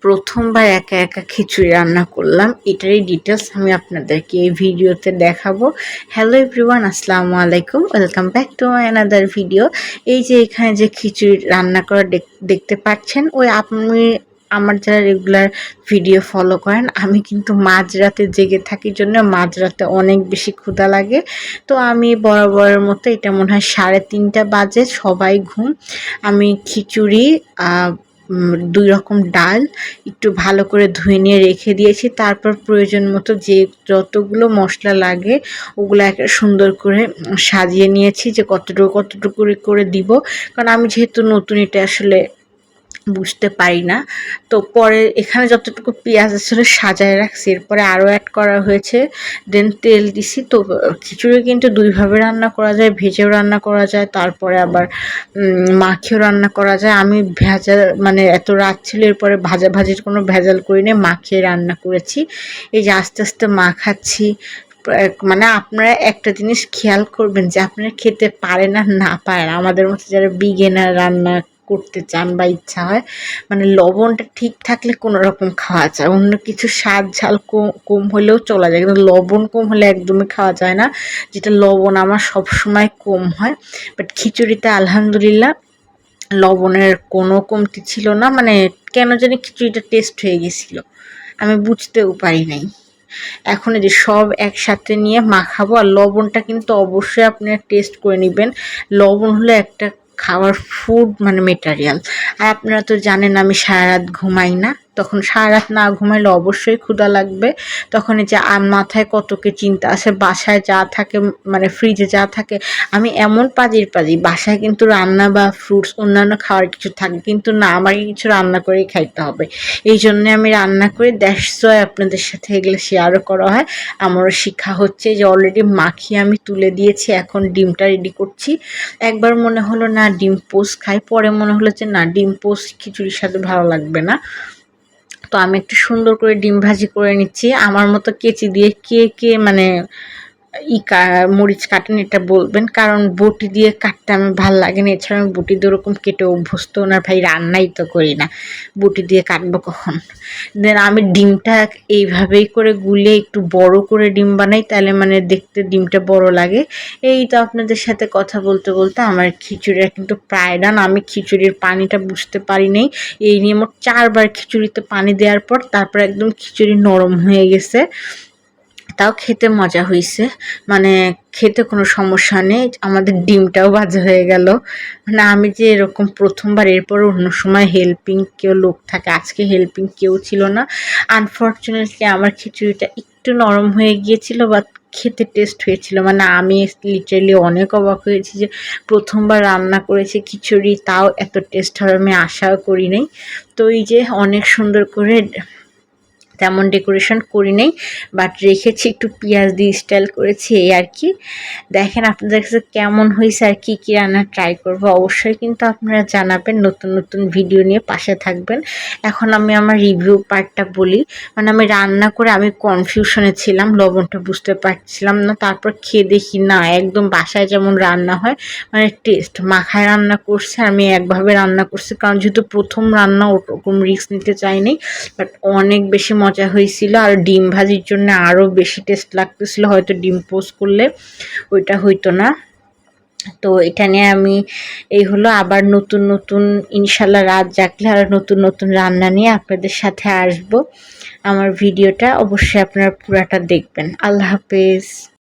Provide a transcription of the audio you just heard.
প্রথমবার একা একা খিচুড়ি রান্না করলাম, এটারই ডিটেলস আমি আপনাদেরকে এই ভিডিওতে দেখাবো। হ্যালো এভরিওয়ান, আসসালামু আলাইকুম, welcome back to my another video. এই যে এখানে যে খিচুড়ি রান্না করা দেখতে পাচ্ছেন, ওই আপনি আমার যারা রেগুলার ভিডিও ফলো করেন, আমি কিন্তু মাঝরাতে জেগে থাকি জন্য মাঝরাতে অনেক বেশি ক্ষুধা লাগে। তো আমি বরাবরের মতো, এটা মনে হয় 3:30 বাজে, সবাই ঘুম। আমি খিচুড়ি 2 রকম ডাল একটু ভালো করে ধুয়ে নিয়ে রেখে দিয়েছি। তারপর প্রয়োজন মতো যতগুলো মশলা লাগে ওগুলো একটা সুন্দর করে সাজিয়ে নিয়েছি, যে কতটুকু করে দিব। কারণ আমি যেহেতু নতুন, এটা আসলে বুঝতে পারি না। তো পরে এখানে যতটুকু পেঁয়াজ আসলে সাজায় রাখছি, এরপরে আরও অ্যাড করা হয়েছে, দেন তেল দিছি। তো খিচুড়ি কিন্তু দুইভাবে রান্না করা যায়, ভেজেও রান্না করা যায়, তারপরে আবার মাখিয়েও রান্না করা যায়। আমি মানে এত রাত ছিল, এরপরে ভাজির কোনো ভেজাল করি না, মাখিয়ে রান্না করেছি। এই যে আস্তে আস্তে মাখাচ্ছি। মানে আপনারা একটা জিনিস খেয়াল করবেন, যে আপনারা খেতে পারেন আর না পারেন, আমাদের মতো যারা বিগিনার রান্না করতে চান বা ইচ্ছা হয়, মানে লবণটা ঠিক থাকলে কোনো রকম খাওয়া যায়, অন্য কিছু স্বাদ ঝাল কম হলেও চলা যায়, কিন্তু লবণ কম হলে একদমই খাওয়া যায় না। যেটা লবণ আমার সবসময় কম হয়, বাট খিচুড়িতে আলহামদুলিল্লাহ লবণের কোনো কমতি ছিল না। মানে কেন জানি খিচুড়িটা টেস্ট হয়ে গেছিলো, আমি বুঝতেও পারি নাই। এখন এই যে সব একসাথে নিয়ে মাখাবো। আর লবণটা কিন্তু অবশ্যই আপনারা টেস্ট করে নেবেন। লবণ হলো একটা খাওয়ার ফুড মানে মেটেরিয়াল। আর আপনারা তো জানেন আমি সারা রাত ঘুমাই না, তখন সারা রাত না ঘুমাইলে অবশ্যই ক্ষুধা লাগবে। তখন এই যে মাথায় কতকে চিন্তা আসে, বাসায় যা থাকে মানে ফ্রিজে যা থাকে, আমি এমন পাজি বাসায় কিন্তু রান্না বা ফ্রুটস অন্যান্য খাওয়ার কিছু থাকে, কিন্তু না, আমাকে কিছু রান্না করেই খাইতে হবে। এই জন্যে আমি রান্না করি, দ্যাটস ওয়াই আপনাদের সাথে এগুলো শেয়ারও করা হয়। আমারও শিক্ষা হচ্ছে। যে অলরেডি মাখিয়ে আমি তুলে দিয়েছি, এখন ডিমটা রেডি করছি। একবার মনে হলো না ডিম পোস্ট খাই, পরে মনে হলো যে না, ডিম পোস্ট খিচুড়ির সাথে ভালো লাগবে না। তো আমি একটু সুন্দর করে ডিম ভাজি করে নিচ্ছি। আমার মতো কেচি দিয়ে কে মানে মরিচ কাটেন এটা বলবেন, কারণ বটি দিয়ে কাটতে আমি ভাল লাগে না। এছাড়া আমি বটি দিয়ে ওরকম কেটে অভ্যস্ত না, ভাই রান্নাই তো করি না, বটি দিয়ে কাটবো কখন। দেন আমি ডিমটা এইভাবেই করে গুলে একটু বড় করে ডিম বানাই, তাহলে মানে দেখতে ডিমটা বড় লাগে। এই তো আপনাদের সাথে কথা বলতে বলতে আমার খিচুড়িটা কিন্তু প্রায় ডান। আমি খিচুড়ির পানিটা বুঝতে পারি নাই, এই নিয়ে মোট 4বার খিচুড়িতে পানি দেওয়ার পর তারপর একদম খিচুড়ি নরম হয়ে গেছে। তাও খেতে মজা হয়েছে, মানে খেতে কোনো সমস্যা নেই। আমাদের ডিমটাও ভাজা হয়ে গেল। মানে আমি যে এরকম প্রথমবার, এরপর অন্য সময় হেল্পিং কেউ লোক থাকে, আজকে হেল্পিং কেউ ছিল না। আনফর্চুনেটলি আমার খিচুড়িটা একটু নরম হয়ে গিয়েছিল, বা খেতে টেস্ট হয়েছিল। মানে আমি লিটারেলি অনেক অবাক হয়েছি যে প্রথমবার রান্না করেছি খিচুড়ি, তাও এত টেস্ট হবে আমি আশাও করি নাই। তো এই যে অনেক সুন্দর করে, তেমন ডেকোরেশন করি নাই, বাট রেখেছি একটু পেঁয়াজ দিয়ে স্টাইল করেছি, এই আর কি। দেখেন আপনাদের কাছে কেমন হয়েছে, আর কি কি রান্না ট্রাই করব অবশ্যই কিন্তু আপনারা জানাবেন। নতুন নতুন ভিডিও নিয়ে পাশে থাকবেন। এখন আমি আমার রিভিউ পার্টটা বলি। মানে আমি রান্না করে আমি কনফিউশনে ছিলাম, লবণটা বুঝতে পারছিলাম না। তারপর খেয়ে দেখি না, একদম বাসায় যেমন রান্না হয়, মানে টেস্ট। মাখায় রান্না করছে, আমি একভাবে রান্না করছি, কারণ যেহেতু প্রথম রান্না ওরকম রিস্ক নিতে চাইনি, বাট অনেক বেশি মজা হয়েছিল। আর ডিম ভাজির জন্য আরও বেশি টেস্ট লাগতেছিল, হয়তো ডিম পোস্ট করলে ওইটা হইতো না। তো এটা নিয়ে আমি এই হলো, আবার নতুন নতুন ইনশাল্লাহ রাত জাগলে আর নতুন নতুন রান্না নিয়ে আপনাদের সাথে আসব। আমার ভিডিওটা অবশ্যই আপনারা পুরাটা দেখবেন। আল্লাহ হাফেজ।